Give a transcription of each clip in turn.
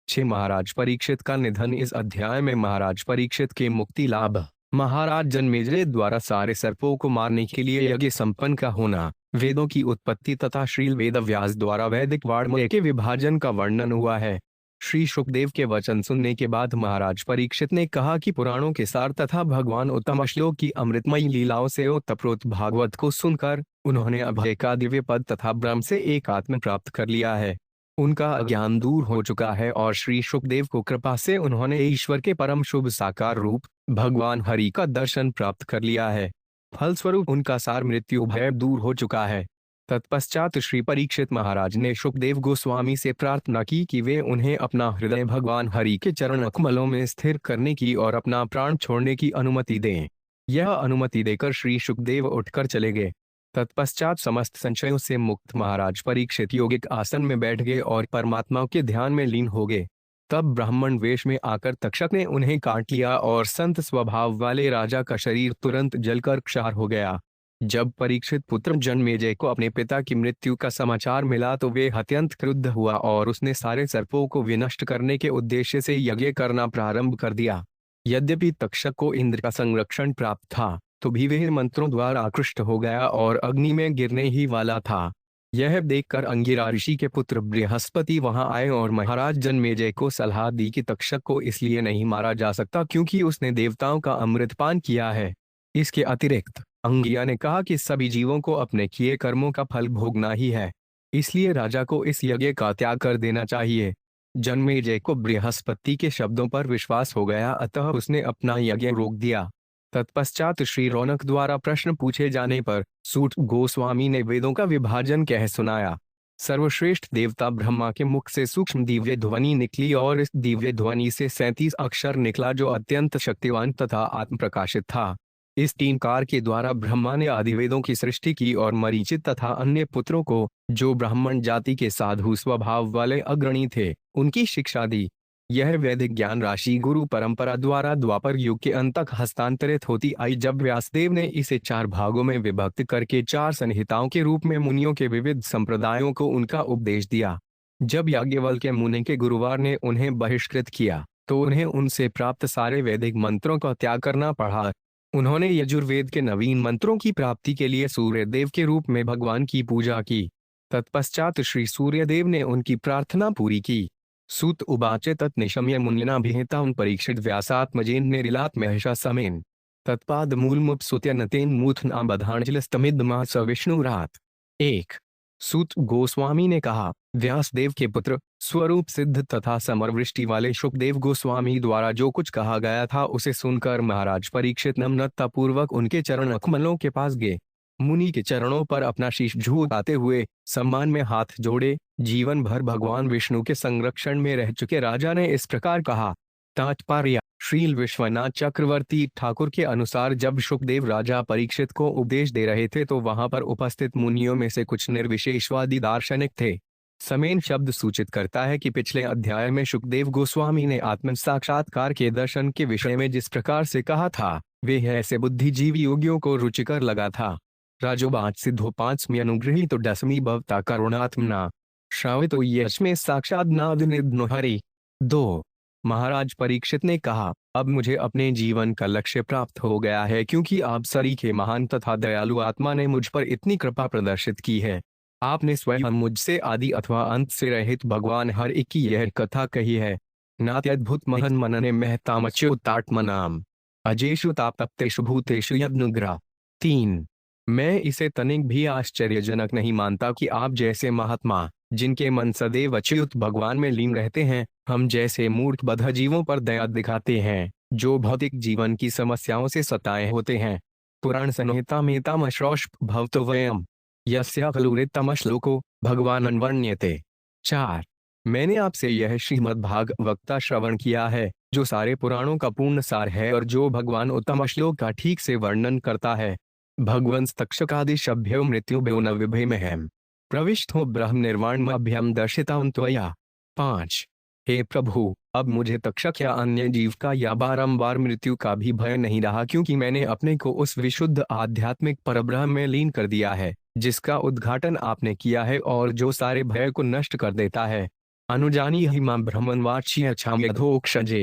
महाराज परीक्षित का निधन। इस अध्याय में महाराज परीक्षित के मुक्ति लाभ, महाराज जन्मेजय द्वारा सारे सर्पों को मारने के लिए यज्ञ संपन्न का होना, वेदों की उत्पत्ति तथा श्रील वेद व्यास द्वारा वैदिक वाङ्मय के विभाजन का वर्णन हुआ है। श्री शुकदेव के वचन सुनने के बाद महाराज परीक्षित ने कहा कि पुराणों के सार तथा भगवान उत्तम श्लोक की अमृतमयी लीलाओं से ओतप्रोत भागवत को सुनकर उन्होंने अभय का दिव्य पद तथा ब्रह्म से एक आत्म प्राप्त कर लिया है। उनका अज्ञान दूर हो चुका है और श्री शुकदेव को कृपा से उन्होंने ईश्वर के परम शुभ साकार रूप भगवान हरि का दर्शन प्राप्त कर लिया है। फलस्वरूप उनका सार मृत्यु भय दूर हो चुका है। तत्पश्चात श्री परीक्षित महाराज ने शुकदेव गोस्वामी से प्रार्थना की कि वे उन्हें अपना हृदय भगवान हरि के चरण कमलों में स्थिर करने की और अपना प्राण छोड़ने की अनुमति दें। यह अनुमति देकर श्री शुकदेव उठकर चले गए। तत्पश्चात समस्त संशयों से मुक्त महाराज परीक्षित योगिक आसन में बैठ गए और परमात्मा के ध्यान में लीन हो गए। तब ब्राह्मण वेश में आकर तक्षक ने उन्हें काट लिया और संत स्वभाव वाले राजा का शरीर तुरंत जलकर क्षार हो गया। जब परीक्षित पुत्र जन्मेजय को अपने पिता की मृत्यु का समाचार मिला तो वे अत्यंत क्रुद्ध हुआ और उसने सारे सर्पों को विनष्ट करने के उद्देश्य से यज्ञ करना प्रारंभ कर दिया। यद्यपि तक्षक को इंद्र का संरक्षण प्राप्त था तो भी वह मंत्रों द्वारा आकृष्ट हो गया और अग्नि में गिरने ही वाला था। यह देखकर अंगिरा ऋषि के पुत्र बृहस्पति वहां आए और महाराज जन्मेजय को सलाह दी कि तक्षक को इसलिए नहीं मारा जा सकता क्योंकि उसने देवताओं का अमृतपान किया है। इसके अतिरिक्त अंगिया ने कहा कि सभी जीवों को अपने किए कर्मों का फल भोगना ही है, इसलिए राजा को इस यज्ञ का त्याग कर देना चाहिए। जन्मेजय को बृहस्पति के शब्दों पर विश्वास हो गया, अतः उसने अपना यज्ञ रोक दिया। तत्पश्चात श्री रौनक द्वारा प्रश्न पूछे जाने पर सूत गोस्वामी ने वेदों का विभाजन कह सुनाया। सर्वश्रेष्ठ देवता ब्रह्मा के मुख से सूक्ष्म दिव्य ध्वनि निकली और इस दिव्य ध्वनि से 37 अक्षर निकला जो अत्यंत शक्तिवान तथा आत्म प्रकाशित था। इस टीनकार के द्वारा ब्रह्मा ने आदिवेदों की सृष्टि की और मरीचित तथा अन्य पुत्रों को, जो ब्राह्मण जाति के साधु स्वभाव वाले अग्रणी थे, उनकी शिक्षा दी। यह वैदिक ज्ञान राशि गुरु परंपरा द्वारा द्वापर युग के अंत तक हस्तांतरित होती आई, जब व्यासदेव ने इसे 4 भागों में विभक्त करके 4 संहिताओं के रूप में मुनियों के विविध संप्रदायों को उनका उपदेश दिया। जब याज्ञवल्क्य मुनि के गुरुवार ने उन्हें बहिष्कृत किया तो उन्हें उनसे प्राप्त सारे वैदिक मंत्रों का त्याग करना पड़ा। उन्होंने यजुर्वेद के नवीन मंत्रों की प्राप्ति के लिए सूर्यदेव के रूप में भगवान की पूजा की। तत्पश्चात श्री सूर्यदेव ने उनकी प्रार्थना पूरी की। सूत उवाच तत्निशम्य मुनिना भिहितां परीक्षित व्यासात्मजेन निरिलात महिषा समेन तत्पाद मूलमुपसुत्यनतेन मूथना बधांजलिस्तमिदमा स विष्णुरात। 1 सूत गोस्वामी ने कहा, व्यासदेव के पुत्र स्वरूप सिद्ध तथा समरवृष्टि वाले शुकदेव गोस्वामी द्वारा जो कुछ कहा गया था उसे सुनकर महाराज परीक्षित नम्रता पूर्वक उनके चरण कमलों के पास गए। मुनि के चरणों पर अपना शीश झुकाते हुए सम्मान में हाथ जोड़े। जीवन भर भगवान विष्णु के संरक्षण में रह चुके राजा ने इस प्रकार कहा। तात्पर्य: श्रील विश्वनाथ चक्रवर्ती ठाकुर के अनुसार जब शुकदेव राजा परीक्षित को उपदेश दे रहे थे तो वहां पर उपस्थित मुनियों में से कुछ निर्विशेषवादी दार्शनिक थे। समेन शब्द सूचित करता है कि पिछले अध्याय में शुकदेव गोस्वामी ने आत्म साक्षात्कार के दर्शन के विषय में जिस प्रकार से कहा था वे ऐसे बुद्धिजीवी योगियों को रुचिकर लगा था। राजोवाच सिद्धो 5वीं अनुगृहीत तो 10वीं भवता करुणात्मना श्रावितो यश्मे साक्षात् नाद निधनो हरि। 2 महाराज परीक्षित ने कहा, अब मुझे अपने जीवन का लक्ष्य प्राप्त हो गया है क्योंकि आप सरी के महान तथा दयालु आत्मा ने मुझ पर इतनी कृपा प्रदर्शित की है। आपने स्वयं मुझसे आदि अथवा अंत से रहित भगवान हर एक की यह कथा कही है। नात्यद्भुत महन मनने महतामच्युतात्मनाम अजेषु तापतेषु भूतेषु यदनुग्रह। 3 मैं इसे तनिक भी आश्चर्यजनक नहीं मानता कि आप जैसे महात्मा, जिनके मन सदैव अच्युत भगवान में लीन रहते हैं, हम जैसे मूर्ख बद्ध जीवों पर दया दिखाते हैं जो भौतिक जीवन की समस्याओं से सताए होते हैं। पुराण संहिता में तमश्रोष भवतो वयम यस्या खलुरितम श्लोको भगवान अन्वर्ण्यते। 4 मैंने आपसे यह श्रीमद् भागवता श्रवण किया है जो सारे पुराणों का पूर्ण सार है और जो भगवान उत्तम श्लोक का ठीक से वर्णन करता है। भगवंस तक्षकादि शभ्यो मृत्युभ्यो न विभेमहम प्रविष्टो ब्रह्म निर्वाणमभ्यम दर्शितां त्वया। 5 हे प्रभु, अब मुझे तक्षक या अन्य जीव का या बारंबार मृत्यु का भी भय नहीं रहा क्योंकि मैंने अपने को उस विशुद्ध आध्यात्मिक परब्रह्म में लीन कर दिया है जिसका उद्घाटन आपने किया है और जो सारे भय को नष्ट कर देता है। अनुजानी हिमा ब्रह्मन्वाच्य छाम्यधोक्षजे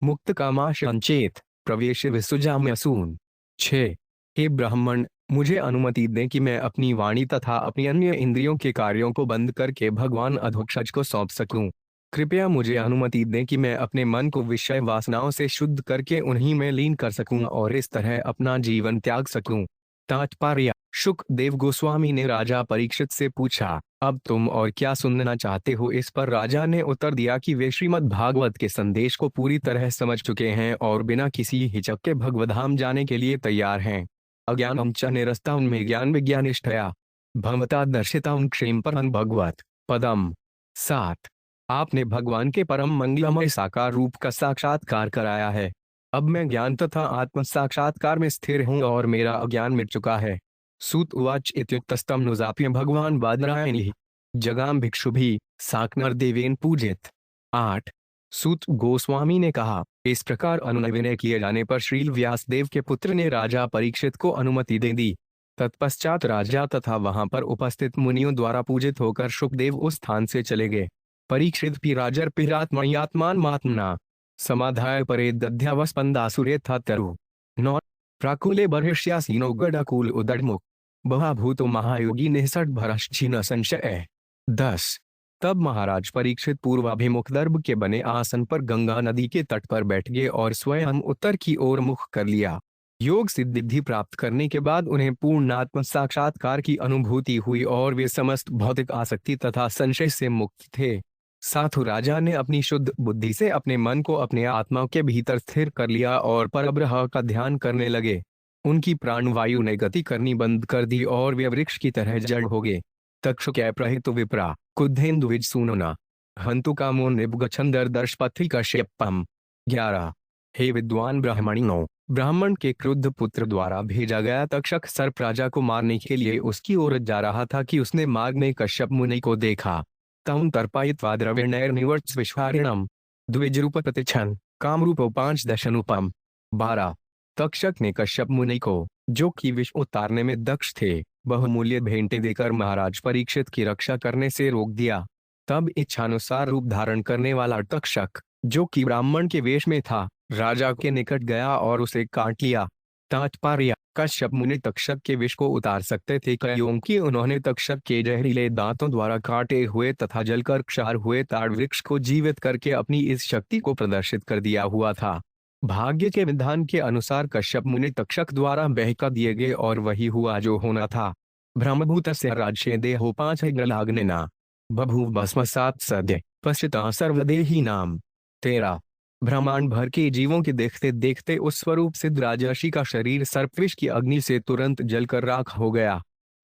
मुक्त कामाशंचेत प्रवेश विसुजाम्यसून। 6। हे ब्राह्मण, मुझे अनुमति दें कि मैं अपनी वाणी तथा अपनी अन्य इंद्रियों के कार्यों को बंद करके भगवान अधोक्षज को सौंप सकूं। कृपया मुझे अनुमति दें कि मैं अपने मन को विषय वासनाओं से शुद्ध करके उन्हीं में लीन कर सकूं और इस तरह अपना जीवन त्याग सकूं। तात्पर्य। शुकदेव गोस्वामी ने राजा परीक्षित से पूछा, अब तुम और क्या सुनना चाहते हो? इस पर राजा ने उत्तर दिया कि वे श्रीमद् भागवत के संदेश को पूरी तरह समझ चुके हैं और बिना किसी हिचक के भगवधाम जाने के लिए तैयार हैं। अज्ञानम च निरस्ता उनमें ज्ञान विज्ञानिष्ठया भवता दर्शिता उन क्षेम परम भगवत पदम। 7। आपने भगवान के परम मंगलमय साकार रूप का साक्षात्कार कराया है। अब मैं ज्ञान तथा आत्म साक्षात्कार में स्थिर हूँ और मेरा अज्ञान मिट चुका है। सूत उवाच इत्युक्तस्तम नुजाप्य भगवान बादरायणी जगाम भिक्षुभि साकनर देवेन पूजित। 8। सूत गोस्वामी ने कहा, इस प्रकार अनुनय किए जाने पर श्रील व्यासदेव के पुत्र ने राजा परीक्षित को अनुमति दे दी। तत्पश्चात राजा तथा वहां पर उपस्थित मुनियों द्वारा पूजित होकर शुकदेव उस स्थान से चले गए। परीक्षित पिराजर्पिरात्मयात्मान मात्मना समाधाय परे दध्यावस्पंदासुरे था तरु। 9। प्राकुले बर्हिष्यासीनो गडाकुल उदड़मुख बहाभूतो महायोगी निसट भरश्चिन संशय। 10। तब महाराज परीक्षित पूर्वाभिमुख दर्भ के बने आसन पर गंगा नदी के तट पर बैठ गए और स्वयं उत्तर की ओर मुख कर लिया। योग सिद्धि प्राप्त करने के बाद उन्हें पूर्ण आत्म साक्षात्कार की अनुभूति हुई और वे समस्त भौतिक आसक्ति तथा संशय से मुक्त थे। साधु राजा ने अपनी शुद्ध बुद्धि से अपने मन को अपने आत्मा के भीतर स्थिर कर लिया और परब्रह्म का ध्यान करने लगे। उनकी प्राणवायु ने गति करनी बंद कर दी और वे वृक्ष की तरह जड़ हो गए। तक्षुकै प्रहितो विप्रा कुद्धेन्दुविज सूनना हंतु कामो निबगछंदर दर्शपथि कश्यपम। 11। हे विद्वान ब्राह्मणियों, ब्राह्मण के क्रुद्ध पुत्र द्वारा भेजा गया तक्षक सर्प राजा को मारने के लिए उसकी ओर जा रहा था कि उसने मार्ग में कश्यप मुनि को देखा। तम तर्पायित्वा द्रविणैर्निवर्त्स विश्वारिणम द्विजरूप प्रतिच्छन कामरूपो 5 दशनुपम। 12। तक्षक ने कश्यप मुनि को, जो कि विष उतारने में दक्ष थे, बहुमूल्य भेंटें देकर महाराज परीक्षित की रक्षा करने से रोक दिया। तब इच्छानुसार रूप धारण करने वाला तक्षक, जो कि ब्राह्मण के वेश में था, राजा के निकट गया और उसे काट लिया। तात्पर्य। कश्यप मुनि तक्षक के विष को उतार सकते थे क्योंकि उन्होंने तक्षक के जहरीले दांतों द्वारा काटे हुए तथा जलकर क्षार हुए ताड़ वृक्ष को जीवित करके अपनी इस शक्ति को प्रदर्शित कर दिया हुआ था। भाग्य के विधान के अनुसार कश्यप मुनि तक्षक द्वारा बहका दिए गए और वही हुआ जो होना था। ब्रह्मभूत से राज्य देहो 5 ग्रलाग्निना बभूव भस्मसात् सद्य पश्चिता सर्वदेही नाम। 13। ब्रह्मांड भर के जीवों के देखते देखते उस स्वरूप सिद्ध राजर्षि का शरीर सर्पविष की अग्नि से तुरंत जलकर राख हो गया।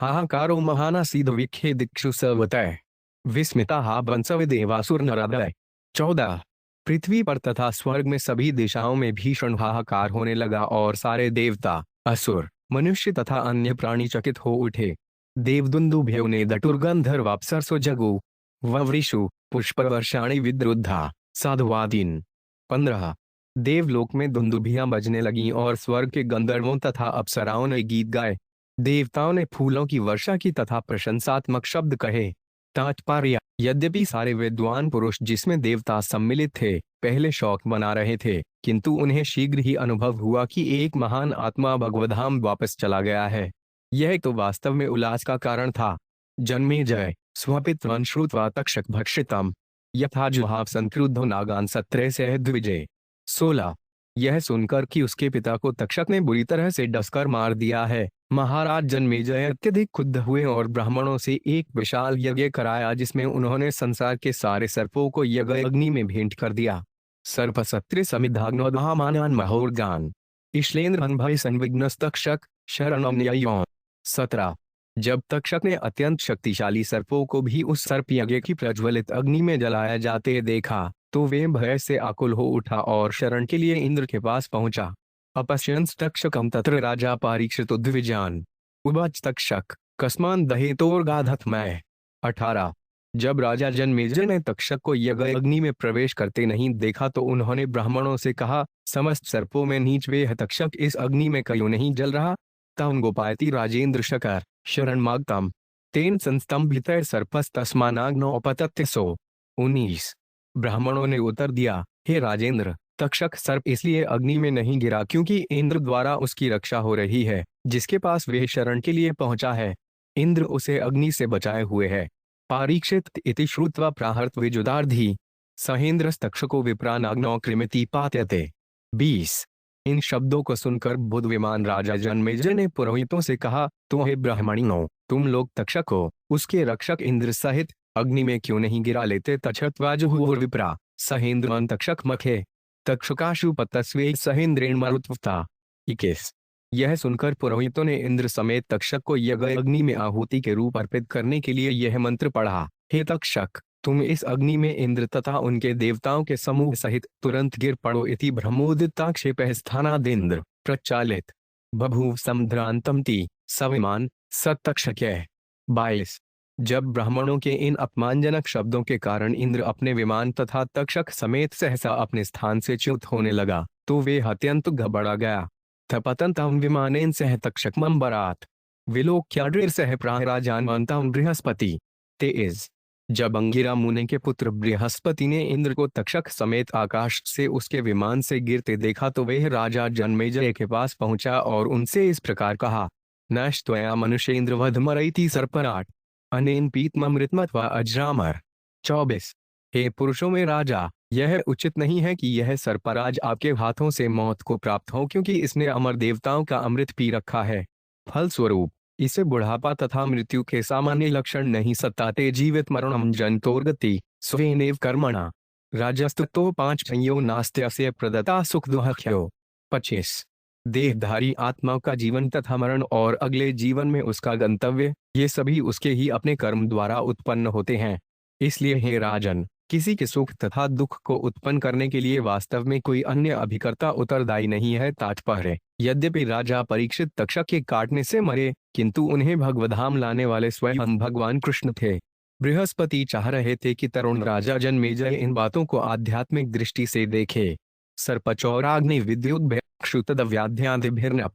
हाहाकारो महाना सीध विखे दिक्षु सवतय विस्मिता हा बंसव देवासुर नरदय। 14। पृथ्वी पर तथा स्वर्ग में सभी दिशाओं में भीषण हाहाकार होने लगा और सारे देवता, असुर, मनुष्य तथा अन्य प्राणी चकित हो उठे। देवदुन्दुभ्यो ने दटुर्गंधर्वाप्सरसो जगु ववृषु पुष्पवर्षाणि विद्रुद्धा साधुवादीन। 15। देवलोक में दुंदुभियां बजने लगीं और स्वर्ग के गंधर्वों तथा अप्सराओं ने गीत गाए। देवताओं ने फूलों की वर्षा की तथा प्रशंसात्मक शब्द कहे। तात्पर्य। यद्यपि सारे विद्वान पुरुष जिसमें देवता सम्मिलित थे पहले शौक मना रहे थे, किंतु उन्हें शीघ्र ही अनुभव हुआ कि एक महान आत्मा भगवधाम वापस चला गया है। यह तो वास्तव में उल्लास का कारण था। जन्मेजय स्वपित्वं श्रुत्वा तक्षक भक्षितम यथा जुहाव संक्रुद्धो नागान सत्रह से द्विजय। 16। यह सुनकर कि उसके पिता को तक्षक ने बुरी तरह से डसकर मार दिया है, महाराज जन्मेजय अत्यधिक क्रुद्ध हुए और ब्राह्मणों से एक विशाल यज्ञ कराया जिसमें उन्होंने संसार के सारे सर्पों को यज्ञ अग्नि में भेंट कर दिया। सर्प सत्र समिधाग्नोदहामानान महोर्गान इश्लेन्द्र भय संविघ्नस्तक्षक शरणम न्यायोन। 17। जब तक्षक ने अत्यंत शक्तिशाली सर्पों को भी उस सर्प यज्ञ की प्रज्वलित अग्नि में जलाया जाते देखा तो वे भय से आकुल हो उठा और शरण के लिए इंद्र के पास पहुंचा। अपश्यंस तक्षकम तत्र राजा परीक्षितो द्विजान उवाच तक्षक कस्मान दहेतोर्गाधत्मय। 18। जब राजा जन्मेजय ने तक्षक को यज्ञ अग्नि में प्रवेश करते नहीं देखा तो उन्होंने ब्राह्मणों से कहा, समस्त सर्पों में नीच वे है तक्षक इस अग्नि में क्यों नहीं जल रहा? तम गोपायति राजेंद्र शकर शरण मागतम तेन संस्तंभित सर्पस्तस्मानाग्नो अपतत्यसो। 19। ब्राह्मणों ने उत्तर दिया, हे राजेंद्र, तक्षक सर्प इसलिए अग्नि में नहीं गिरा क्योंकि इंद्र द्वारा उसकी रक्षा हो रही है, जिसके पास वह शरण के लिए पहुंचा है। इंद्र उसे अग्नि से बचाए हुए है। पारीक्षित इति श्रुत्वा प्राहर्त विजुदार्धी सहेन्द्रस्तक्षको विप्रानाग्नौ कृमिति पात्यते। 20। इन शब्दों को सुनकर बुद्धिमान राजा जन्मेजय ने पुरोहितों से कहा, तो हे ब्राह्मणों, तुम लोग तक्षक हो, उसके रक्षक इंद्र सहित अग्नि में क्यों नहीं गिरा लेते? तक्षत्वाजुहुर्विप्रा सहेन्द्रमन तक्षक मखे तक्षकाशुपतस्वे सहेन्द्रेण मरुत्वता। 21। यह सुनकर पुरोहितों ने इंद्र समेत तक्षक को यज्ञ अग्नि में आहुति के रूप अर्पित करने के लिए यह मंत्र पढ़ा, हे तक्षक, तुम इस अग्नि में इंद्र तथा उनके देवताओं के समूह सहित तुरंत गिर पड़ो। इति ब्रह्मोदिताक्षेपः स्थानादिन्द्र प्रचालित बभूव समुद्रांतम ती सविमान सतक्षक्यः। 22। जब ब्राह्मणों के इन अपमानजनक शब्दों के कारण इंद्र अपने विमान तथा तक्षक समेत सहसा अपने स्थान से च्युत होने लगा, तो वे अत्यंत घबरा गया। थपतंतम विमानेन सह तक्षकमं बरात विलोक्याड्रिर सह प्राहराजान्वंतम बृहस्पति। 23। जब अंगिरा मुनि के पुत्र बृहस्पति ने इंद्र को तक्षक समेत आकाश से उसके विमान से गिरते देखा, तो वह राजा जन्मेजय के पास पहुंचा और उनसे इस प्रकार कहा, नष्टया मनुष्येन्द्र वधमरैति सर्पराट अनेन पीतममृतमत्वा अजरामर। 24। हे पुरुषों में राजा, यह उचित नहीं है कि यह सर्पराज आपके हाथों से मौत को प्राप्त हो, क्योंकि इसने अमर देवताओं का अमृत पी रखा है। फलस्वरूप इसे बुढ़ापा तथा मृत्यु के सामान्य लक्षण नहीं सताते। जीवित मरणम जंतोर्गति स्वेनेव कर्मणा राजस्तुतो 5 संयो नास्त्यस्य प्रदत्ता सुख दुःख्यो। 25। देहधारी आत्मा का जीवन तथा मरण और अगले जीवन में उसका गंतव्य, ये सभी उसके ही अपने कर्म द्वारा उत्पन्न होते हैं। इसलिए हे राजन, किसी के सुख तथा दुख को उत्पन्न करने के लिए वास्तव में कोई अन्य अभिकर्ता उत्तरदायी नहीं है। तात्पर्य, यद्यपि राजा परीक्षित तक्षक के काटने से मरे, किंतु उन्हें भगवधाम लाने वाले स्वयं भगवान कृष्ण थे। बृहस्पति चाह रहे थे कि तरुण राजा जन्मेजय इन बातों को आध्यात्मिक दृष्टि से देखे। सर्पचौराग्नि विद्युद्भ्युतदव्याध्यादिभिर्नप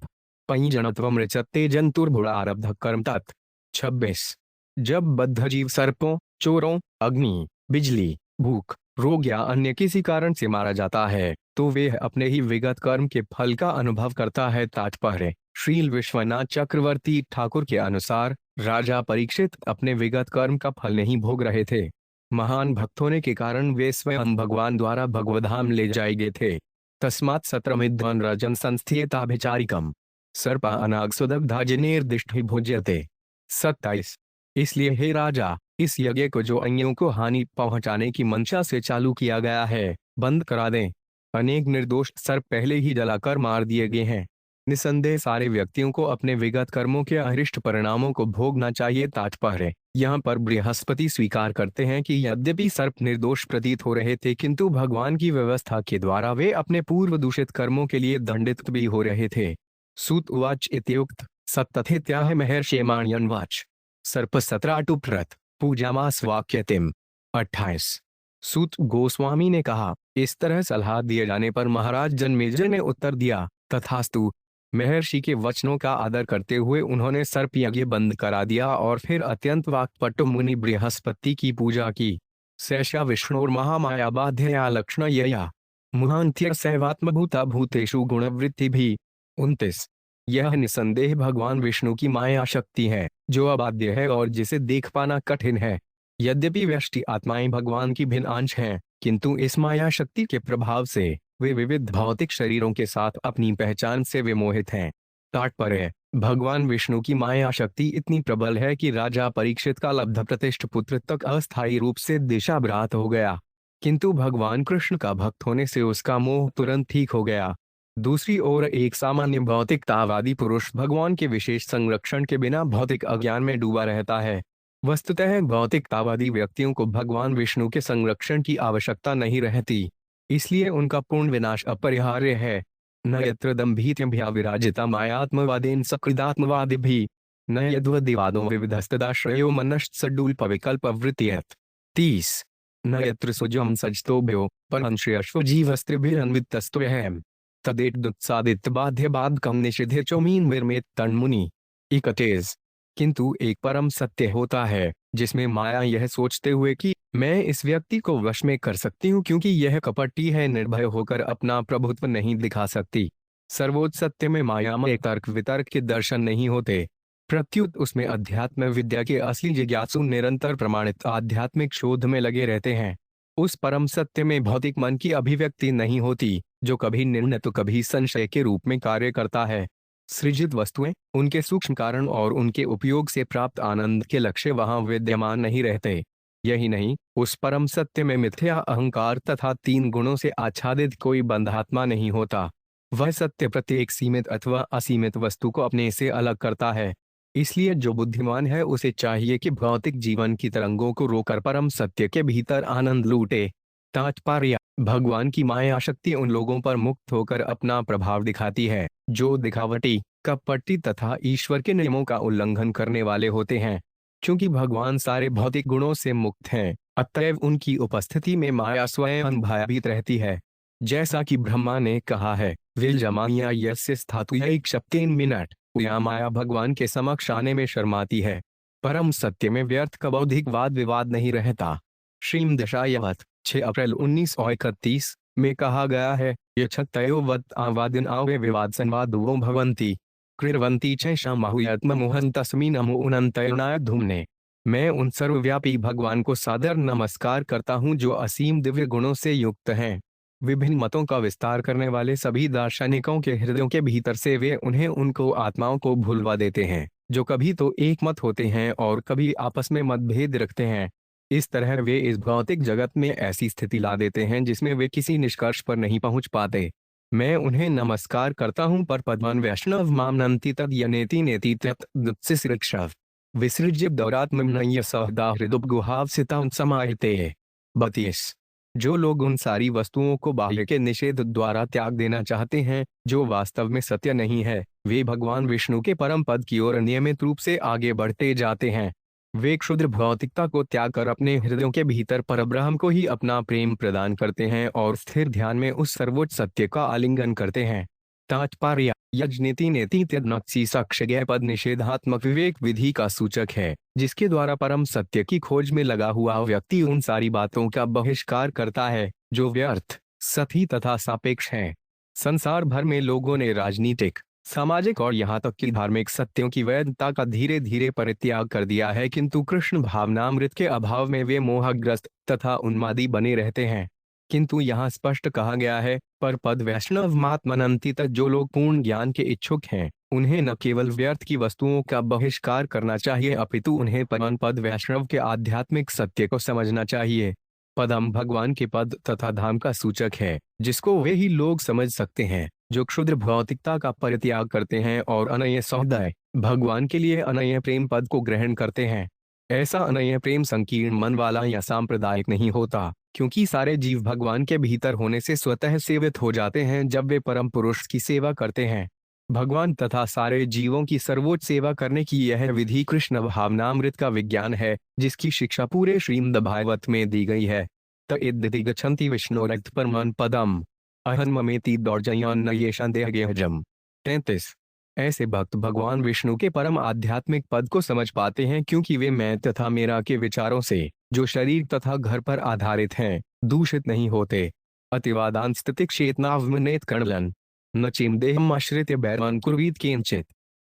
पंजनत्वमृचत्ते जंतुर्भुरारब्ध कर्म तत्। 26। जब बद्ध जीव सर्पों, चोरों, अग्नि, बिजली, भूख, रोग या अन्य किसी कारण से मारा जाता है, तो वे अपने ही विगत कर्म के फल का अनुभव करता है। तात्पर्य, श्रील विश्वनाथ चक्रवर्ती ठाकुर के अनुसार राजा परीक्षित अपने विगत कर्म का फल नहीं भोग रहे थे। महान भक्त होने के कारण वे स्वयं भगवान द्वारा भगवधाम ले जाए गए थे। तस्मात् सत्रमिद्वन रजन संस्थिताभिचारिकम सर्पा अनाग सुदग्धाजिनेर्दिष्टि भुज्यते। 27। इसलिए हे राजा, इस यज्ञ को जो अन्यों को हानि पहुंचाने की मंशा से चालू किया गया है, बंद करा दें। अनेक निर्दोष सर्प पहले ही जलाकर मार दिए गए हैं। निसंदेह सारे व्यक्तियों को अपने विगत कर्मों के अरिष्ट परिणामों को भोगना चाहिए। तात्पर्य, यहाँ पर बृहस्पति स्वीकार करते हैं कि यद्यपि सर्प निर्दोष प्रतीत हो रहे थे, किंतु भगवान की व्यवस्था के द्वारा वे अपने पूर्व दूषित कर्मों के लिए दंडित भी हो रहे थे। सूत उवाच इत्युक्त सत्तथेत्याह महर्षेमाण्यन्वाच सर्प सत्राटुप्रत पूजामास वाक्यतिम। 28। सूत गोस्वामी ने कहा, इस तरह सलाह दिए जाने पर महाराज जन्मेजय ने उत्तर दिया, तथास्तु। महर्षि के वचनों का आदर करते हुए उन्होंने सर्प यज्ञ बंद करा दिया और फिर अत्यंत वाक्पटु मुनि बृहस्पति की पूजा की। सैषा विष्णुर महामाया बाध्यया लक्षण यया मुहांत्य सैवात्मभूता भूतेषु गुणवृत्ति भी। 29। यह निसंदेह भगवान विष्णु की माया शक्ति है, जो अबाध्य है और जिसे देख पाना कठिन है। यद्यपि व्यष्टि आत्माएं भगवान की भिन्न अंश हैं, किंतु इस माया शक्ति के प्रभाव से वे विविध भौतिक शरीरों के साथ अपनी पहचान से विमोहित हैं। तात्पर्य, भगवान विष्णु की माया शक्ति इतनी प्रबल है कि राजा परीक्षित का लब्ध प्रतिष्ठ पुत्र तक अस्थायी रूप से दिशाभ्रांत हो गया, किंतु भगवान कृष्ण का भक्त होने से उसका मोह तुरंत ठीक हो गया। दूसरी ओर एक सामान्य भौतिकतावादी पुरुष भगवान के विशेष संरक्षण के बिना भौतिक अज्ञान में डूबा रहता है। वस्तुतः भौतिकतावादी व्यक्तियों को भगवान विष्णु के संरक्षण की आवश्यकता नहीं रहती, इसलिए उनका पूर्ण विनाश अपरिहार्य है। न यत्र दम्भीत्यभ्या विराजिता मायात्मवादेन सकृदात्मवादिभिः न यद्वद्विवादो विविधस्तदाश्रयो मनश्चडूल्पविकल्पवृत्तियत्। 30। न यत्र सुजम सजतोभ्यो परंश्रेयश्व जीवस्त्रिभिरन्वितस्त्वयम् तदेतदुत्सादित बाध्य बाधकम निषिध्य चौमीन विरमेत तन्मुनि। 31। किंतु एक परम सत्य होता है जिसमें माया यह सोचते हुए कि मैं इस व्यक्ति को वश में कर सकती हूँ क्योंकि यह कपटी है, निर्भय होकर अपना प्रभुत्व नहीं दिखा सकती। सर्वोच्च सत्य में माया में तर्क वितर्क के दर्शन नहीं होते, प्रत्युत उसमें अध्यात्म विद्या के असली जिज्ञासु निरंतर प्रमाणित आध्यात्मिक शोध में लगे रहते हैं। उस परम सत्य में भौतिक मन की अभिव्यक्ति नहीं होती, जो कभी निर्णय तो कभी संशय के रूप में कार्य करता है। सृजित वस्तुएं, उनके सूक्ष्म कारण और उनके उपयोग से प्राप्त आनंद के लक्ष्य वहां विद्यमान नहीं रहते। यही नहीं, उस परम सत्य में मिथ्या अहंकार तथा 3 गुणों से आच्छादित कोई बंधात्मा नहीं होता। वह सत्य प्रत्येक सीमित अथवा असीमित वस्तु को अपने से अलग करता है। इसलिए जो बुद्धिमान है उसे चाहिए कि भौतिक जीवन की तरंगों को रोकर परम सत्य के भीतर आनंद लूटे। तात्पर्य: भगवान की माया शक्ति उन लोगों पर मुक्त होकर अपना प्रभाव दिखाती है जो दिखावटी, कपटी तथा ईश्वर के नियमों का उल्लंघन करने वाले होते हैं। क्योंकि भगवान सारे भौतिक गुणों से मुक्त हैं, अतएव उनकी उपस्थिति में माया स्वयं भयभीत रहती है। जैसा कि ब्रह्मा ने कहा है, विलजमाया यस्य स्थातुयैक शक्तेन मिनट, या माया भगवान के समक्ष आने में शर्माती है। परम सत्य में व्यर्थ का बौद्धिक वाद विवाद नहीं रहता। श्रीम दशायावत 6 अप्रैल 1931 में कहा गया है, यच्छतयोवत् आवादिनावे विवाद संवादो भवन्ति कृर्वन्ति च शामाहुयात्ममोहन तस्मिन् अमुनन्तयनाय धूमने। मैं उन सर्वव्यापी भगवान को सादर नमस्कार करता हूँ जो असीम दिव्य गुणों से युक्त हैं। विभिन्न मतों का विस्तार करने वाले सभी दार्शनिकों के हृदयों के भीतर से वे उनको आत्माओं को भुलवा देते हैं, जो कभी तो एक मत होते हैं और कभी आपस में मतभेद रखते हैं। इस तरह वे इस भौतिक जगत में ऐसी स्थिति ला देते हैं जिसमें वे किसी निष्कर्ष पर नहीं पहुंच पाते। मैं उन्हें नमस्कार करता हूं, पर पद्मन वैष्णव मामनंति तद यनेति नेति तत् दुत्सिसृक्षव विसृज्य दौरात्मन्य सहदा हृदुपगुहाव सितां समाहिते। 32। जो लोग उन सारी वस्तुओं को बाह्य के निषेध द्वारा त्याग देना चाहते हैं जो वास्तव में सत्य नहीं है, वे भगवान विष्णु के परम पद की ओर नियमित रूप से आगे बढ़ते जाते हैं। वे क्षुद्र भौतिकता को त्याग कर अपने हृदयों के भीतर परब्रह्म को ही अपना प्रेम प्रदान करते हैं और स्थिर ध्यान में उस सर्वोच्च सत्य का आलिंगन करते हैं। तात्पर्य: यज्ञेति नेति तद्नक्सी साक्ष्य पद निषेधात्मक विवेक विधि का सूचक है, जिसके द्वारा परम सत्य की खोज में लगा हुआ व्यक्ति उन सारी बातों का बहिष्कार करता है जो व्यर्थ, सती तथा सापेक्ष हैं। संसार भर में लोगों ने राजनीतिक, सामाजिक और यहाँ तक कि धार्मिक सत्यों की वैधता का धीरे धीरे परित्याग कर दिया है, किंतु कृष्ण भावनामृत के अभाव में वे मोहग्रस्त तथा उन्मादी बने रहते हैं। किंतु यहाँ स्पष्ट कहा गया है, पर पद वैष्णव मात्मनंति तक जो लोग पूर्ण ज्ञान के इच्छुक हैं, उन्हें न केवल व्यर्थ की वस्तुओं का बहिष्कार करना चाहिए अपितु उन्हें परम पद वैष्णव के आध्यात्मिक सत्य को समझना चाहिए। पदम भगवान के पद तथा धाम का सूचक है, जिसको वे ही लोग समझ सकते हैं जो क्षुद्र भौतिकता का परित्याग करते हैं और अनन्य सौदाय भगवान के लिए अनन्य प्रेम पद को ग्रहण करते हैं। ऐसा अनन्य प्रेम संकीर्ण मन वाला या सांप्रदायिक नहीं होता, क्योंकि सारे जीव भगवान के भीतर होने से स्वतः सेवित हो जाते हैं जब वे परम पुरुष की सेवा करते हैं। भगवान तथा सारे जीवों की सर्वोच्च सेवा करने की यह विधि कृष्ण भावनामृत का विज्ञान है, जिसकी शिक्षा पूरे श्रीमद् भागवत में दी गई है। त इद्दिति गच्छन्ति विष्णोरक्त परमं पदम अहन्ममेति दौर्जयान ये संदेहजम। 33। ऐसे भक्त भगवान विष्णु के परम आध्यात्मिक पद को समझ पाते हैं क्योंकि वे मैं तथा मेरा के विचारों से, जो शरीर तथा घर पर आधारित हैं, दूषित नहीं होते। अतिवादांस्तिक चेतनावमनेत कर्णलन न चिमदेहम आश्रित्य बैरवान कुर्वीत किंचित।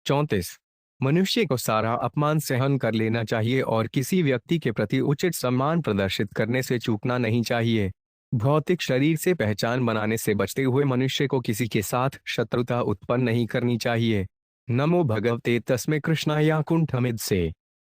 34। मनुष्य को सारा अपमान सहन कर लेना चाहिए और किसी व्यक्ति के प्रति उचित सम्मान प्रदर्शित करने से चूकना नहीं चाहिए। भौतिक शरीर से पहचान बनाने से बचते हुए मनुष्य को किसी के साथ शत्रुता उत्पन्न नहीं करनी चाहिए। नमो भगवते तस्मै कृष्णाय कुंठमिद से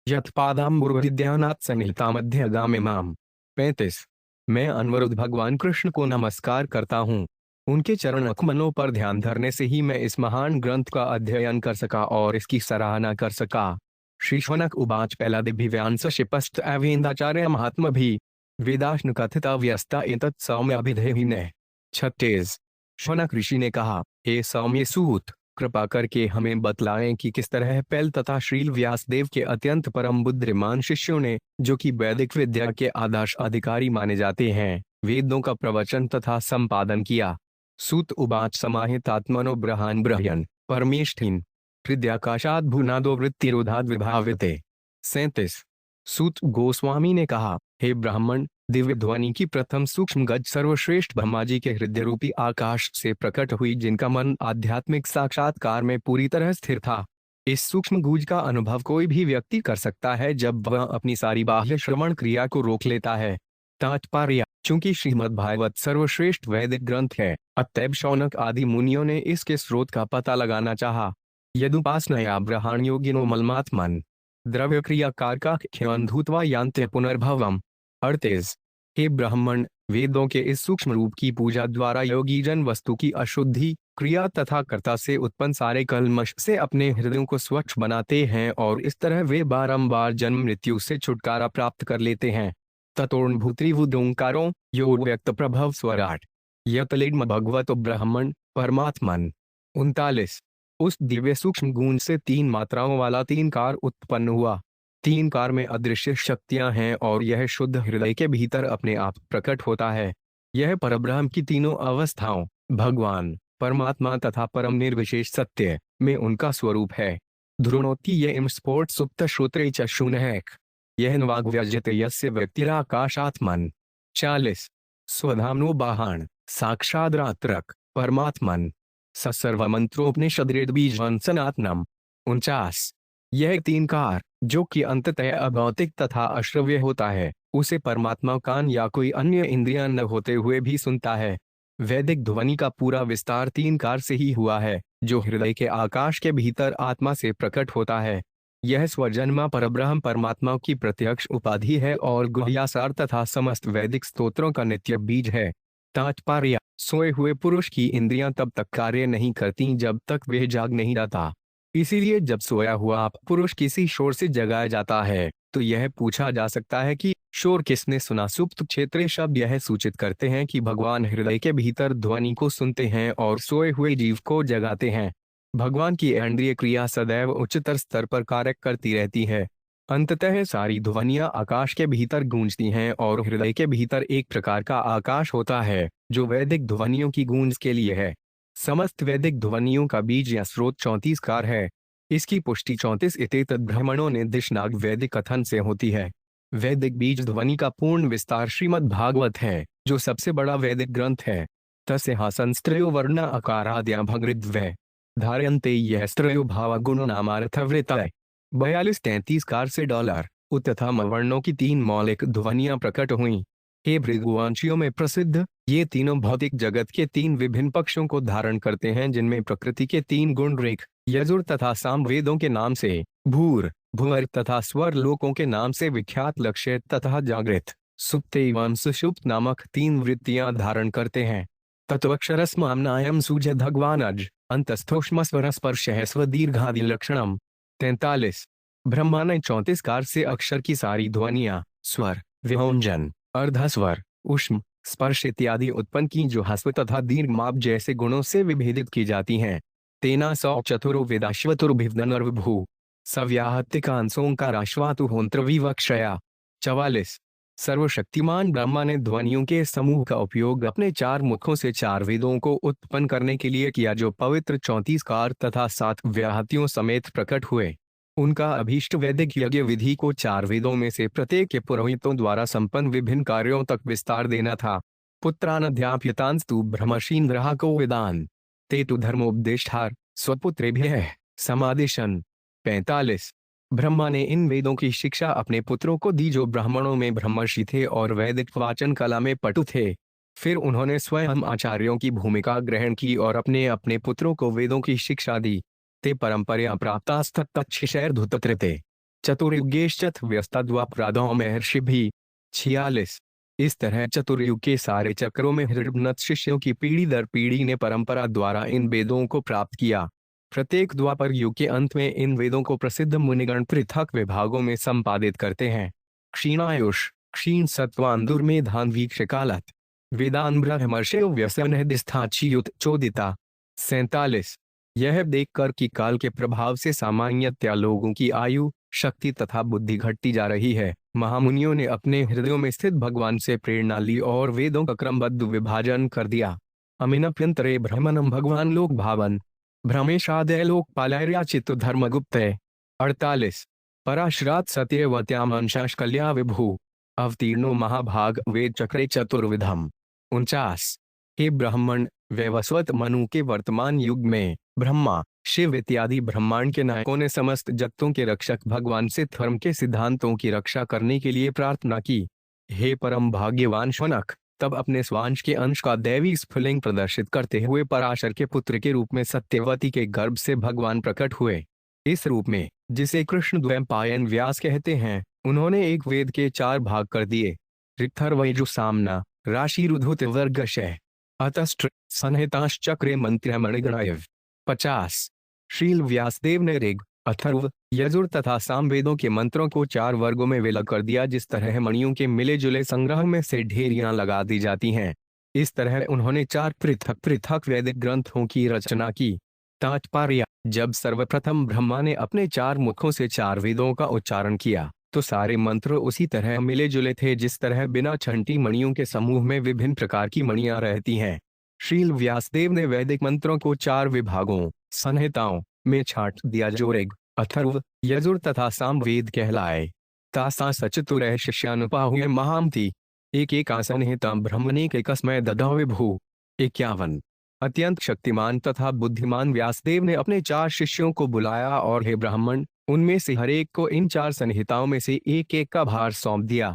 यत्पादाम्बुर्विद्यानात् सनिहिता मध्यगामि माम। 35। मैं अनवरुद्ध भगवान कृष्ण को नमस्कार करता हूँ। उनके चरण अकमलों पर ध्यान धरने से ही मैं इस महान ग्रंथ का अध्ययन कर सका और इसकी सराहना कर सका। श्री शौनक उवाच पहला दिव्यांश शिपस्त अवेन्दाचार्य महात्मा भी वेदाश्न कथिता व्यस्ता एतत् सौम्य अभिधेहिने। 36। शौनक ऋषि ने कहा, हे सौम्य सूत, कृपा करके हमें बतलाएं कि किस तरह पैल तथा श्रील व्यासदेव के अत्यंत परम बुद्धिमान शिष्यों ने, जो कि वैदिक विद्या के आदर्श अधिकारी माने जाते हैं, वेदों का प्रवचन तथा संपादन किया। सूत उवाच समाहितात्मनो ब्रहान ब्रह्यन परमेष्ठिन हृदयाकाशात् भुनादो वृत्तिरोधाद् विभाव्यते। 37। सूत गोस्वामी ने कहा, हे ब्राह्मण, दिव्य ध्वनि की प्रथम सूक्ष्म गज सर्वश्रेष्ठ ब्रह्मा जी के हृदय रूपी आकाश से प्रकट हुई, जिनका मन आध्यात्मिक साक्षात्कार में पूरी तरह स्थिर था। इस सूक्ष्म गूंज का अनुभव कोई भी व्यक्ति कर सकता है जब वह अपनी सारी बाह्य श्रवण क्रिया को रोक लेता है। तात्पर्य: चूंकि श्रीमद् भागवत सर्वश्रेष्ठ वैदिक ग्रंथ है, अतएव शौनक आदि मुनियों ने इसके स्रोत का पता लगाना चाहा। यदुपासनया ब्रहाण योगिनो मलमात्मन द्रव्य क्रिया कारकाख्यं धूत्वा यान्ते पुनर्भवम्। 38। हे ब्राह्मण, वेदों के इस सूक्ष्म रूप की पूजा द्वारा योगी जन वस्तु की अशुद्धि, क्रिया तथा कर्ता से उत्पन्न सारे कल्मश से अपने हृदयों को स्वच्छ बनाते हैं और इस तरह वे बारंबार जन्म मृत्यु से छुटकारा प्राप्त कर लेते हैं। ततोर्णभूत्रिवुदोंकारो यो व्यक्त प्रभव स्वराट यतलिड्म भगवतो ब्राह्मण परमात्मन। 39। उस दिव्य सूक्ष्म गूंज से 3 मात्राओं वाला 3 कार उत्पन्न हुआ। 3 कार में अदृश्य शक्तियां हैं और यह शुद्ध हृदय के भीतर अपने आप प्रकट होता है। यह परब्रह्म की तीनों अवस्थाओं, भगवान, परमात्मा तथा परम निर्विशेष सत्य में उनका स्वरूप है। ध्रुणोति ये इम स्फोट सुप्त श्रोत्रे च शून्यक यह नवाग व्यजते यस्य व्यक्तिराकाशात्मन। 40। स्वधाम्नो बाहाण साक्षाद्रात्रक परमात्मन सर्वमंत्रोपनिषद्रेद बीजवन सनातनम। 49। यह 3 कार, जो कि अंततः अभौतिक तथा अश्रव्य होता है, उसे परमात्मा कान या कोई अन्य इंद्रियां न होते हुए भी सुनता है। वैदिक ध्वनि का पूरा विस्तार 3 कार से ही हुआ है, जो हृदय के आकाश के भीतर आत्मा से प्रकट होता है। यह स्वजन्मा परब्रह्म परमात्मा की प्रत्यक्ष उपाधि है और गुह्यासार तथा समस्त वैदिक स्तोत्रों का नित्य बीज है। तात्पर्य: सोए हुए पुरुष की इंद्रियां तब तक कार्य नहीं करती जब तक वह जाग नहीं जाता। इसीलिए जब सोया हुआ पुरुष किसी शोर से जगाया जाता है तो यह पूछा जा सकता है कि शोर किसने सुना। सुप्त क्षेत्र शब्द यह सूचित करते हैं कि भगवान हृदय के भीतर ध्वनि को सुनते हैं और सोए हुए जीव को जगाते हैं। भगवान की इंद्रिय क्रिया सदैव उच्चतर स्तर पर कार्य करती रहती है। अंततः सारी ध्वनियां आकाश के भीतर गूंजती हैं और हृदय के भीतर एक प्रकार का आकाश होता है जो वैदिक ध्वनियों की गूंज के लिए है। समस्त वैदिक ध्वनियों का बीज या स्रोत 34 कार है। इसकी पुष्टि 34 इतेतद ब्राह्मणों ने दिशनाग वैदिक कथन से होती है। वैदिक बीज ध्वनि का पूर्ण विस्तार श्रीमद् भागवत है, जो सबसे बड़ा वैदिक ग्रंथ है। तस्यासंस्त्रयो वर्ण अकाराद्या भगृद्वै धारयन्ते यह स्त्रयो भाव गुण नामार्थवृतय। 42-33 कार से डॉलर उ तथा वर्णों की 3 मौलिक ध्वनियां प्रकट हुईं। हे भृगुवंशियों में प्रसिद्ध, ये तीनों भौतिक जगत के 3 विभिन्न पक्षों को धारण करते हैं, जिनमें प्रकृति के 3 गुण ऋक्, यजुर तथा साम वेदों के नाम से भूर, भुवर तथा स्वर लोकों के नाम से विख्यात लक्ष्य तथा जागृत, सुप्त एवं सुषुप्त नामक 3 वृत्तियां धारण करते हैं। तत्वक्षरस्माम्नायम सूजद भगवानज अंतस्थोष्म स्वरस्पर्शः स्वदीर्घादि लक्षणम। 43। ब्रह्मा ने 34 कार से अक्षर की सारी ध्वनियां, स्वर, विभोंजन, अर्धस्वर, उष्म, स्पर्श इत्यादि उत्पन्न की, जो ह्रस्व तथा दीर्घ माप जैसे गुणों से विभेदित की जाती हैं। 13 चतुरो वेदाश्वतुर्भिवदनर्विभू सव्याहत्तिकांसोंकाराश्वातुहोंत्रविवक्षया। 44। सर्वशक्तिमान ब्रह्मा ने ध्वनियों के समूह का उपयोग अपने 4 मुखों से 4 वेदों को उत्पन्न करने के लिए किया, जो पवित्र 34 कार तथा 7 व्याहतियों समेत प्रकट हुए। उनका अभीष्ट वैदिक यज्ञ विधि को 4 वेदों में से प्रत्येक के पुरोहितों द्वारा संपन्न विभिन्न कार्यों तक विस्तार देना था। पुत्रानध्याप्यतांस्तु ब्रह्मशीन्द्रः को वेदान ते तु धर्मोपदेष्टार स्वपुत्रेभ्यः समादिशन। 45। ब्रह्मा ने इन वेदों की शिक्षा अपने पुत्रों को दी, जो ब्राह्मणों में ब्रह्मर्षि थे और वैदिक वाचन कला में पटु थे। फिर उन्होंने स्वयं आचार्यों की भूमिका ग्रहण की और अपने अपने पुत्रों को वेदों की शिक्षा दी। ते परंपरया प्राप्तास्तत्तच्छिशैर्धुतत्रिते चतुर्युगेश्चथ व्यस्तद्वापराधौ महर्षिभिः। 46। इस तरह चतुर्युग के सारे चक्रों में हृदयनत शिष्यों की पीढ़ी दर पीढ़ी ने परंपरा द्वारा इन वेदों को प्राप्त किया। प्रत्येक द्वापर युग के अंत में इन वेदों को प्रसिद्ध मुनिगण पृथक विभागों में संपादित करते हैं। क्षीणायुष, क्षीण सत्वान दुर्मेधान वीक्षकालत वेदान ब्रह्मर्षयो व्यसनहृदिस्थाच्युत चोदिता। 47। यह देखकर कि काल के प्रभाव से सामान्यतया लोगों की आयु, शक्ति तथा बुद्धि घटती जा रही है, महामुनियों ने अपने हृदयों में स्थित भगवान से प्रेरणा ली और वेदों का क्रमबद्ध विभाजन कर दिया। अमिनप्यंतरे ब्रह्मणं भगवान लोक भावन भ्रमेशादय लोकपालैर्याचितो धर्मगुप्ते। 48 पराश्रात सत्यवत्याम अंशाशकल्या विभु अवतीर्णो महाभाग वेद चक्रे चतुर्विधम। 49 हे ब्राह्मण, वैवस्वत मनु के वर्तमान युग में ब्रह्मा, शिव इत्यादि ब्रह्मांड के नायकों ने समस्त जगतों के रक्षक भगवान से धर्म के सिद्धांतों की रक्षा करने के लिए प्रार्थना की। हे परम भाग्यवान शौनक, तब अपने स्वांश के अंश का दैवी स्फुलिंग प्रदर्शित करते हुए पराशर के पुत्र के रूप में सत्यवती के गर्भ से भगवान प्रकट हुए। इस रूप में, जिसे कृष्ण द्वैपायन व्यास कहते हैं, उन्होंने एक वेद के 4 भाग कर दिए। ऋक्थर्वयजु सामना राशि रुधुत वर्गशय अतस्त्र संहिताश्चक्रे मंत्रमणिगणयव। 50 श्रील व्यासदेव ने ऋग, अथर्व, यजुर तथा सामवेदों के मंत्रों को 4 वर्गों में विलग कर दिया। जिस तरह मणियों के मिले जुले संग्रह में से ढेरियां लगा दी जाती हैं, इस तरह उन्होंने 4 पृथक पृथक वैदिक ग्रंथों की रचना की। तात्पर्य: जब सर्वप्रथम ब्रह्मा ने अपने 4 मुखों से 4 वेदों का उच्चारण किया, तो सारे मंत्र उसी तरह मिले जुले थे जिस तरह बिना छंटी मणियों के समूह में विभिन्न प्रकार की मणियां रहती हैं। श्रील व्यासदेव ने वैदिक मंत्रों को 4 विभागों, संहिताओं में छांट दिया जो ऋग, अथर्व, यजुर तथा सामवेद कहलाए। तासा सचतुरः शिष्यानुपाहुय महामति एक एक संहिता ब्रह्मणे के कसमय ददौ विभु। 51 अत्यंत शक्तिमान तथा बुद्धिमान व्यासदेव ने अपने 4 शिष्यों को बुलाया और हे ब्राह्मण, उनमें से हर एक को इन 4 संहिताओं में से एक एक का भार सौंप दिया।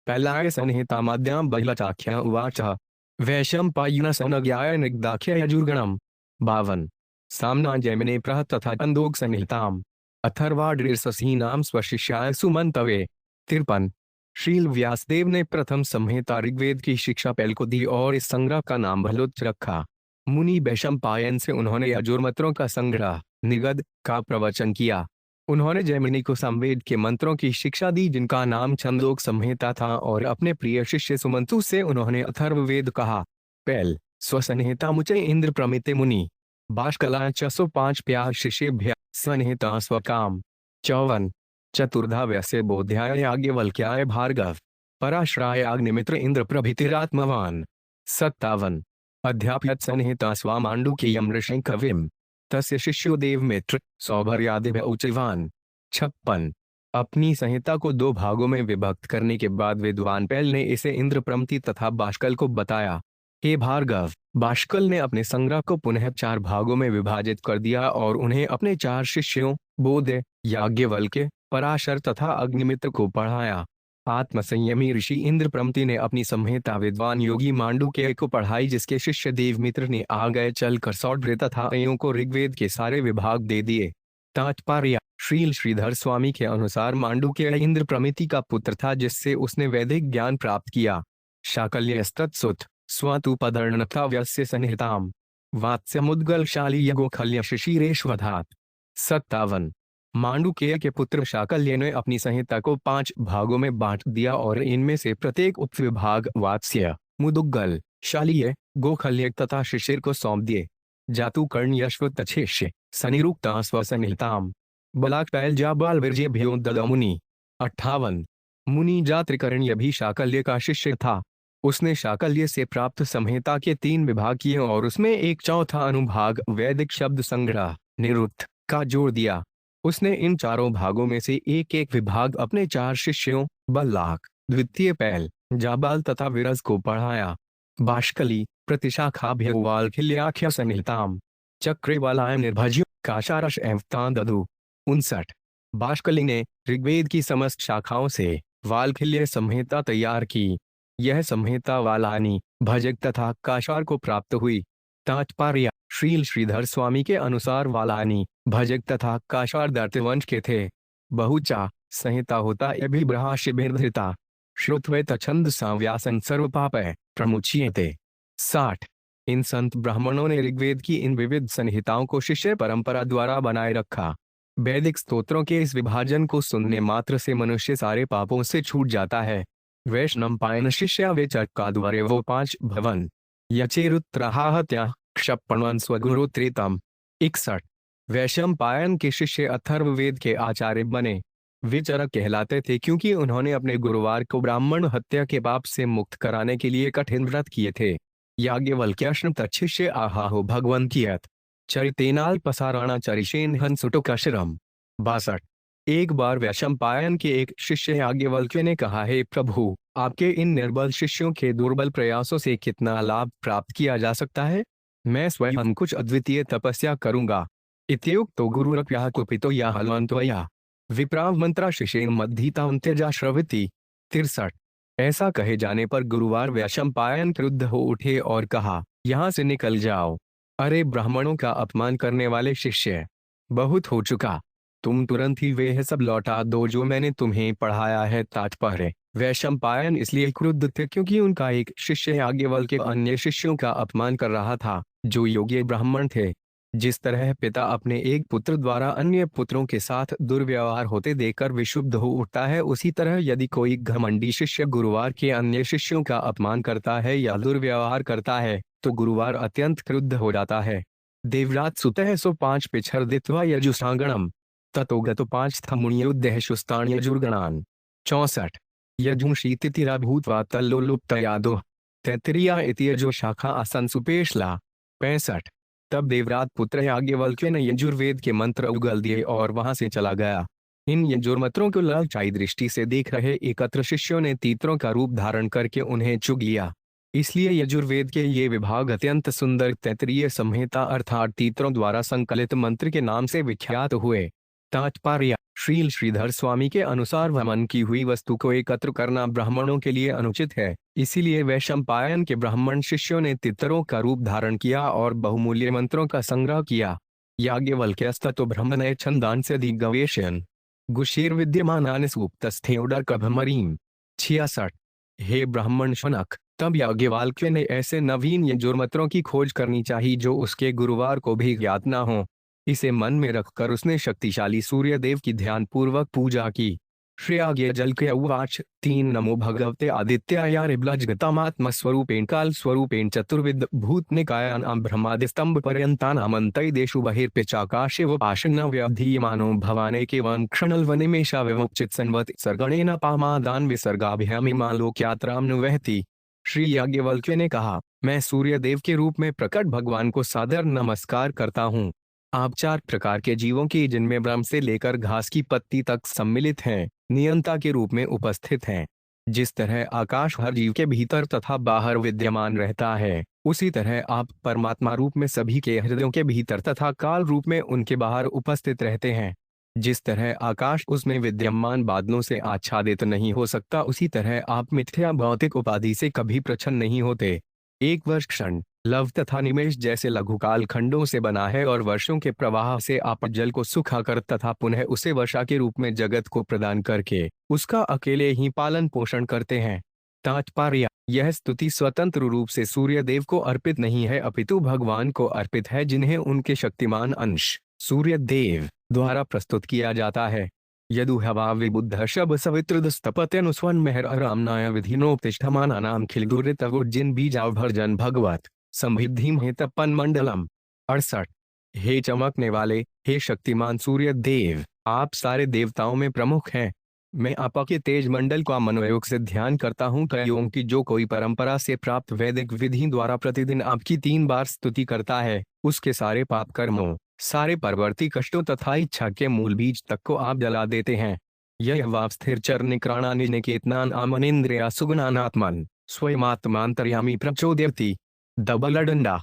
पहला संहिता माद्याम बहिलचाख्या उवाच वैशंपायन सनज्ञाय निग्दाख्य यजुर्गणम। 52 सामना जैमिने प्रह तथा अंदोग संहिताम अथर्वाड्रीर्षसीनाम स्वशिष्याय सुमंतवे। 53 श्रील व्यासदेव ने प्रथम संहिता ऋग्वेद की शिक्षा पहल को दी और इस संग्रह का नाम बहलोच रखा। मुनि वैशंपायन से उन्होंने यजुर्मंत्रों का संग्रह निगद का प्रवचन किया। उन्होंने जैमिनी को सामवेद के मंत्रों की शिक्षा दी जिनका नाम छंदोग संहिता था, और अपने प्रिय शिष्य सुमंतु से उन्होंने अथर्ववेद कहा। पहल स्वसंहिता मुचे इंद्र प्रमिते मुनि बाष्कला 605 प्यार शिष्येभ्य संहिता स्वकाम। 54 चतुर्धा वैसे बोध्याय याज्ञवल्क्याय भार्गव पराश्राय अग्निमित्र इंद्र प्रभृतिरात्मवान। 57 अध्यापयत संहिता स्वामांडुकेयम ऋषि कविम तस्य शिष्यो देवमित्र सौभर्यादिभ्य उच्चवान। 56 अपनी संहिता को 2 भागों में विभक्त करने के बाद विद्वान पैल ने इसे इंद्र प्रमति तथा बाष्कल को बताया। हे भार्गव, बाष्कल ने अपने संग्रह को पुनः 4 भागों में विभाजित कर दिया और उन्हें अपने 4 शिष्यों बोध, याज्ञवल्क्य, पराशर तथा अग्निमित्र को पढ़ाया। आत्मसंयमी ऋषि इंद्र प्रमति ने अपनी संहिता विद्वान योगी मांडुकेय को पढ़ाई, जिसके शिष्य देवमित्र ने आगे चलकर सौड्र तथा अयों को ऋग्वेद के सारे विभाग दे दिए। तात्पर्य: श्रील श्रीधर स्वामी के अनुसार मांडुकेय इंद्र प्रमिति का पुत्र था, जिससे उसने वैदिक ज्ञान प्राप्त किया। शाकल्यस्तत्सुत स्वतुपदर्णथा व्यस्य संहिताम वात्स्यमुद्गलशाली यगोखल्य शिशिरेश्वधात्। 57 मांडुकेय के पुत्र शाकल्य ने अपनी संहिता को 5 भागों में बांट दिया और इनमें से प्रत्येक उपविभाग वात्स्य, मुदुग्गल, शालीय, गोखल्य तथा शिशिर को सौंप दिए। जातुकर्ण यश्वतच्छेष्य सनिरुक्ता स्वसंहिताम बलाक पैल जाबाल विरजेभ्यो ददमुनि। 58 मुनि जात्रिकर्ण्य भी शाकल्य का शिष्य था। उसने शाकल्य से प्राप्त संहिता के 3 विभाग किए और उसमें 1/4 अनुभाग वैदिक शब्द संग्रह निरुक्त का जोड़ दिया। उसने इन 4 भागों में से एक एक विभाग अपने 4 शिष्यों बल्लाक, द्वितीय पैल, जाबाल तथा विरज को पढ़ाया। बाष्कली प्रतिशाखाभ्यवाल्खिल्याख्य संहिताम चक्रेवालाय निर्भज्य काशारश एवतां दधु। 59 बाष्कली ने ऋग्वेद की समस्त शाखाओं से वाल्खिल्य संहिता तैयार की। यह संहिता वालानी, भजक तथा काशार को प्राप्त हुई। तात्पर्य: श्रील श्रीधर स्वामी के अनुसार वालानी, भजक तथा काशार दैत्यवंश के थे। बहुचा संहिता होता अभिब्रहाशिभिर्धृता श्रुत्वेत छंद संव्यासन सर्व पापय प्रमुच्यते। 60 इन संत ब्राह्मणों ने ऋग्वेद की इन विविध संहिताओं को शिष्य परंपरा द्वारा बनाए रखा। वैदिक स्तोत्रों के इस विभाजन को सुनने मात्र से मनुष्य सारे पापों से छूट जाता है। वैष्णवपायन शिष्या वे चक्काद्वारे वो 5 भवन यचेरुत्राहत्या क्षपणवन स्वगुरु त्रेतम। 61 वैशंपायन के शिष्य अथर्ववेद के आचार्य बने। वे चरक कहलाते थे क्योंकि उन्होंने अपने गुरुवार को ब्राह्मण हत्या के पाप से मुक्त कराने के लिए कठिन व्रत किए थे। याज्ञवल्क्याश्रम तच्छिष्य आहाहो भगवंत कियत चरितेनाल पसाराणा चरिशेन हंसुटुकाश्रम। 62। एक बार वैशंपायन के एक शिष्य याज्ञवल्क्य ने कहा, हे प्रभु, आपके इन निर्बल शिष्यों के दुर्बल प्रयासों से कितना लाभ प्राप्त किया जा सकता है। मैं स्वयं कुछ अद्वितीय तपस्या करूंगा। इत्युक्तो गुरुरप्यः कुपितो या हलवंत्वया विप्राव मंत्रा शिशेन मद्धीता उन्त्यजा श्रवति। 63। ऐसा कहे जाने पर गुरुवार वैशंपायन क्रुद्ध हो उठे और कहा, यहाँ से निकल जाओ। अरे ब्राह्मणों का अपमान करने वाले शिष्य, बहुत हो चुका। तुम तुरंत ही वह सब लौटा दो जो मैंने तुम्हें पढ़ाया है। तात्पर्य: वैशंपायन इसलिए क्रुद्ध थे क्योंकि उनका एक शिष्य याज्ञवल्क्य के अन्य शिष्यों का अपमान कर रहा था जो योग्य ब्राह्मण थे। जिस तरह पिता अपने एक पुत्र द्वारा अन्य पुत्रों के साथ दुर्व्यवहार होते देखकर विक्षुब्ध हो उठता है, उसी तरह यदि कोई घमंडी शिष्य गुरुवार के अन्य शिष्यों का अपमान करता है या दुर्व्यवहार करता है तो गुरुवार अत्यंत क्रुद्ध हो जाता है। देवरात सुतः सो 5 पिछर्दित्वा यजुषांगणम ततोगतो 5 थमुण्युद्देह शुस्तान यजुर्गणान। 64। यजुंशीतिथिरा भूत्वा तल्लोलुप्तयादो तैत्तिरीया इति यजो शाखा आसन सुपेशला। 65। तब देवरात पुत्र याज्ञवल्क्य ने यजुर्वेद के मंत्र उगल दिए और वहां से चला गया। इन यजुर्मंत्रों को लालचाई दृष्टि से देख रहे एकत्र शिष्यों ने तीतरों का रूप धारण करके उन्हें चुग लिया। इसलिए यजुर्वेद के ये विभाग अत्यंत सुंदर तैत्तिरीय संहिता अर्थात तीतरों द्वारा संकलित मंत्र के नाम से विख्यात हुए। तात्पर्य: श्रील श्रीधर स्वामी के अनुसार वमन की हुई वस्तु को एकत्र करना ब्राह्मणों के लिए अनुचित है। इसीलिए वैशंपायन के ब्राह्मण शिष्यों ने तीतरों का रूप धारण किया और बहुमूल्य मंत्रों का संग्रह किया। याज्ञवल्क्यस्ततो ब्रह्मणय छंदांस्य दिग्गवेशयन् गुशीर्विद्यमानानि सूक्तस्थेयोडर्कभमरीम्। 66। हे ब्राह्मण शनक, तब याज्ञवल्क्य ने ऐसे नवीन यजुर्मंत्रों की खोज करनी चाहिए जो उसके गुरुवार को भी ज्ञात न हो। इसे मन में रखकर उसने शक्तिशाली सूर्य देव की ध्यानपूर्वक पूजा की। श्रेयाज्ञवल्क्य उवाच 3 नमो भगवते आदित्याय ऋब्लजगतामात्मस्वरूपेण कालस्वरूपेण चतुर्विध भूतनिकायानां ब्रह्मादिस्तंभ पर्यन्तानामन्तैदेषु बहिर्पिचाकाशे वपाशन्न व्यवधीयमानो भवानेकेवं क्षणल्वनिमेषा विमुक्चित संवत् सर्गणेन पामादान विसर्गाभ्यामिमा लोकयात्रां नु वहति। श्री याज्ञवल्क्य ने कहा, मैं सूर्य देव के रूप में प्रकट भगवान को सादर नमस्कार करता हूँ। आप 4 प्रकार के जीवों की जिनमें ब्रह्म से लेकर घास की पत्ती तक सम्मिलित हैं, नियंता के रूप में उपस्थित हैं। जिस तरह आकाश हर जीव के भीतर तथा बाहर विद्यमान रहता है, उसी तरह आप परमात्मा रूप में सभी के हृदयों के भीतर तथा काल रूप में उनके बाहर उपस्थित रहते हैं। जिस तरह आकाश उसमें विद्यमान बादलों से आच्छादित नहीं हो सकता, उसी तरह आप मिथ्या भौतिक उपाधि से कभी प्रच्छन्न नहीं होते। एक वर्ष क्षण, लव तथा निमेष जैसे लघुकाल खंडों से बना है और वर्षों के प्रवाह से आप जल को सुखाकर तथा पुनः उसे वर्षा के रूप में जगत को प्रदान करके उसका अकेले ही पालन पोषण करते हैं। तात्पर्य: यह स्तुति स्वतंत्र रूप से सूर्य देव को अर्पित नहीं है अपितु भगवान को अर्पित है, जिन्हें उनके शक्तिमान अंश सूर्य देव द्वारा प्रस्तुत किया जाता है। यदु हवा विबुद्ध शब सवितृदस्तपत्यनुस्वन मेहर रामनाय विधिनोपतिष्ठमानानाम खिलदुरितवुर्जिन बीजाभर्जन भगवत संभिद्धिम हेतपन मंडलम। 68। हे चमकने वाले, हे शक्तिमान सूर्य देव, आप सारे देवताओं में प्रमुख हैं। मैं आपके तेज मंडल का मनोयोग से ध्यान करता हूँ कलयुग की जो कोई परंपरा से प्राप्त वैदिक विधि द्वारा प्रतिदिन आपकी 3 बार स्तुति करता है, उसके सारे पाप कर्मों, सारे परवर्ती कष्टों तथा इच्छा के मूल बीज तक को आप जला देते हैं। यह वाप स्थिर चर निकराणा निकेतनान आमनिंद्रिया सुगुणानात्मन स्वयमात्मांतर्यामी प्रचोदयति। डबल डंडा।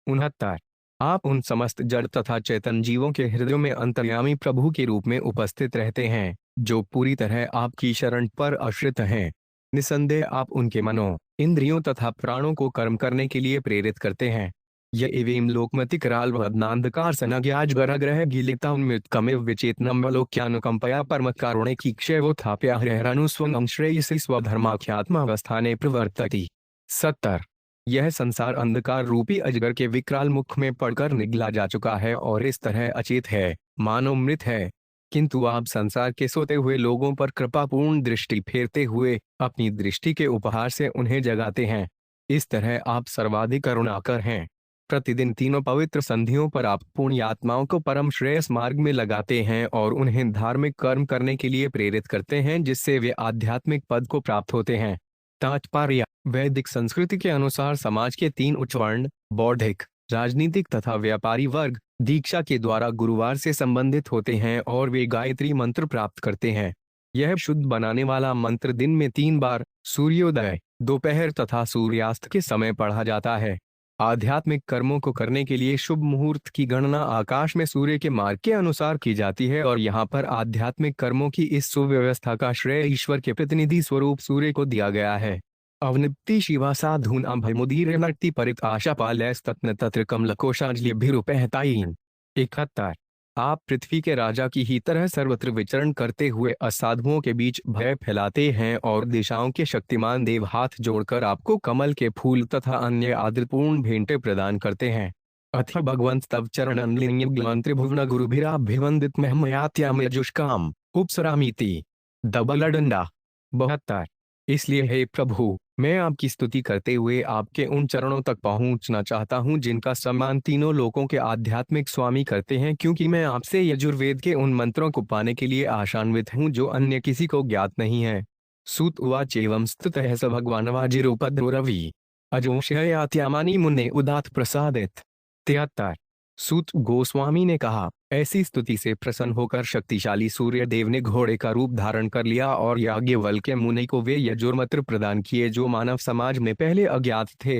69। आप उन समस्त जड़ तथा चेतन जीवों के हृदयों में अंतर्यामी प्रभु के रूप में उपस्थित रहते हैं जो पूरी तरह आपकी शरण पर आश्रित हैं। निसंदेह आप उनके मनों, इंद्रियों तथा प्राणों को कर्म करने के लिए प्रेरित करते हैं। यह एवं लोकमति कराल वदनांधकार सनज्ञाजगरग्रह गीलिता उन्मित कमिव विचेतनम लोक्यानुकंपया परम कारुणे की क्षयवोत्थाप्या हृहरानुस्वंगम श्रेयसी स्वधर्माख्यात्मावस्थाने प्रवर्तति। 70। यह संसार अंधकार रूपी अजगर के विकराल मुख में पड़कर निगला जा चुका है और इस तरह अचेत है, मानो मृत है। किंतु आप संसार के सोते हुए लोगों पर कृपापूर्ण दृष्टि फेरते हुए अपनी दृष्टि के उपहार से उन्हें जगाते हैं। इस तरह आप सर्वाधिक करुणाकर हैं। प्रतिदिन 3 पवित्र संधियों पर आप पुण्यात्माओं को परम श्रेयस मार्ग में लगाते हैं और उन्हें धार्मिक कर्म करने के लिए प्रेरित करते हैं जिससे वे आध्यात्मिक पद को प्राप्त होते हैं। तात्पर्य: वैदिक संस्कृति के अनुसार समाज के 3 उच्च वर्ण, बौद्धिक, राजनीतिक तथा व्यापारी वर्ग दीक्षा के द्वारा गुरुवार से संबंधित होते हैं और वे गायत्री मंत्र प्राप्त करते हैं। यह शुद्ध बनाने वाला मंत्र दिन में 3 बार सूर्योदय, दोपहर तथा सूर्यास्त के समय पढ़ा जाता है। आध्यात्मिक कर्मों को करने के लिए शुभ मुहूर्त की गणना आकाश में सूर्य के मार्ग के अनुसार की जाती है और यहाँ पर आध्यात्मिक कर्मों की इस सुव्यवस्था का श्रेय ईश्वर के प्रतिनिधि स्वरूप सूर्य को दिया गया है। अवनिप्ति शिवा साधून अभयमुदीर नक्ति परित आशा पालस्तत्न तत्र कमलकोशाजलिभिरुपहतायीन। 71। आप पृथ्वी के राजा की ही तरह सर्वत्र विचरण करते हुए असाधुओं के बीच भय फैलाते हैं और दिशाओं के शक्तिमान देव हाथ जोड़कर आपको कमल के फूल तथा अन्य आदरपूर्ण भेंटें प्रदान करते हैं। अथ भगवंत तव चरणन त्रिभुवन गुरुभिराभिवंदित महमयात्यामजुष्काम उपसरामीति। दबलडंडा। 72। इसलिए हे प्रभु, मैं आपकी स्तुति करते हुए आपके उन चरणों तक पहुंचना चाहता हूं जिनका सम्मान तीनों लोकों के आध्यात्मिक स्वामी करते हैं, क्योंकि मैं आपसे यजुर्वेद के उन मंत्रों को पाने के लिए आशान्वित हूं जो अन्य किसी को ज्ञात नहीं है। सूत उवाच एवं स्तुतः स भगवान् वाजिरूपद्रवी अजोषयात्यामानि मुने उदात प्रसादित। 73। सूत गोस्वामी ने कहा, ऐसी स्तुति से प्रसन्न होकर शक्तिशाली सूर्य देव ने घोड़े का रूप धारण कर लिया और याज्ञवल्क्य मुनि को वे यजुर्मंत्र प्रदान किए जो मानव समाज में पहले अज्ञात थे।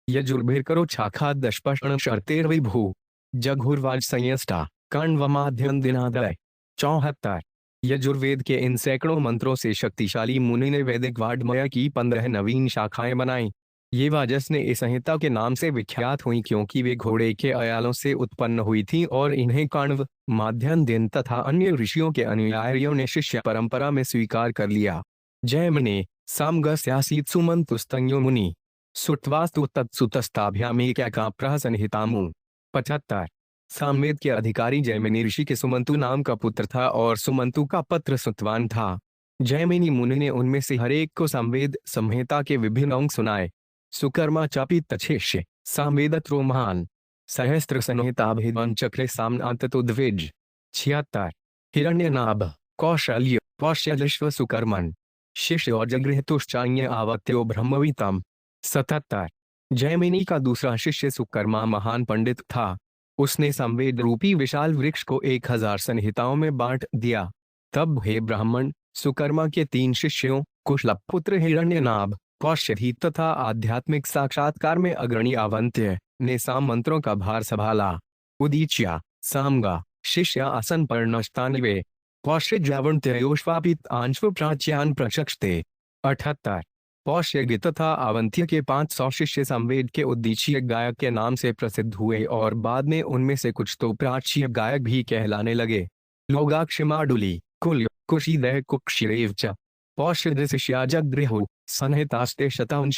यजुर्भिर्करो छाखा दशपर्ण शर्तेर्विभू जघुर्वाज संयष्टा कण्वमाध्यं दिनादय। 74। यजुर्वेद के इन सैकड़ों मंत्रों से शक्तिशाली मुनि ने वैदिक वाड्मय की 15 नवीन शाखाएं बनाई। ये वाजस ने इस संहिता के नाम से विख्यात हुई क्योंकि वे घोड़े के अयालों से उत्पन्न हुई थीं और इन्हें कण्व, माध्यन्दिन तथा अन्य ऋषियों के अनुयायियों ने शिष्य परंपरा में स्वीकार कर लिया। जैमिने सामगस्यासीत् सुमन्तुस्तन्यो मुनि सुट्वास्तु तत्सुतस्ताभ्यामेकैका प्रहसनहितामु। 75। सामवेद के अधिकारी जैमिनी ऋषि के सुमंतु नाम का पुत्र था और सुमंतु का पत्र सुतवान था। जैमिनी मुनि ने उनमें से हर एक को सामवेद संहिता के विभिन्न अंग सुनाए। सुकर्मा चापी तच्छेष्य सामवेदत्रो महान सहस्त्र संहिताभिधान चक्रे सामनांततो द्विज। 76। हिरण्यनाभ कौशल्य पौष्यजश्व सुकर्मन शिष्य और जगृहतुश्चान्य आवत्यो ब्रह्मवितम। 77। जैमिनी का दूसरा शिष्य सुकर्मा महान पंडित था। उसने सामवेद रूपी विशाल वृक्ष को 1000 संहिताओं में बांट दिया। तब हे ब्राह्मण, सुकर्मा के 3 शिष्यों कुशलभ पुत्र हिरण्यनाभ, कौशधी तथा आध्यात्मिक साक्षात्कार में अग्रणी अवंत्य ने साम मंत्रों का भार संभाला। उदीच्या सामगा शिष्य आसन पर नष्टान्वे पौष्यजावंत्योष्वापित आंश्व प्राच्यान प्रचक्षते। 78। पौष्यज्ञ तथा अवंत्य के 500 शिष्य सामवेद के उद्दीचीय गायक के नाम से प्रसिद्ध हुए और बाद में उनमें से कुछ तो प्राच्य गायक भी कहलाने लगे। लोगाक्षमाडुली कुल्य कुशीदय कुक्षिरेव च पौष्यदृशिष्या जगृहु संहितास्ते शतम।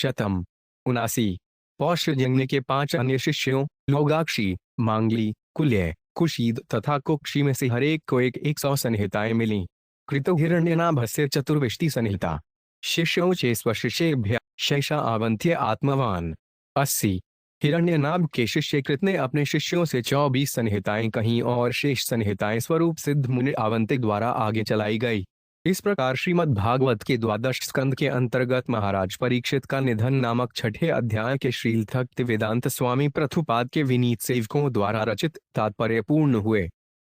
79। पौष्यजन्य के 5 अन्य शिष्यों लोगाक्षी, मांगली, कुल्य, कुशीद तथा कुक्षी में से हर एक को 100 संहिताएं मिली। कृतो हिरण्यनाभस्य चतुर्विंशति संहिता। शिष्यों चे स्वशिष्येभ्यः शैषा आवंत्य आत्मवान। 80। हिरण्यनाभ के शिष्य कृत ने अपने शिष्यों से 24 संहिताएं कहीं और शेष संहिताएं स्वरूप सिद्ध मुनि आवंतिक द्वारा आगे चलाई गई। इस प्रकार श्रीमद् भागवत के 12 स्कंद के अंतर्गत महाराज परीक्षित का निधन नामक 6ठे अध्याय के श्रील भक्ति वेदांत स्वामी प्रथुपाद के विनीत सेवकों द्वारा रचित तात्पर्य पूर्ण हुए।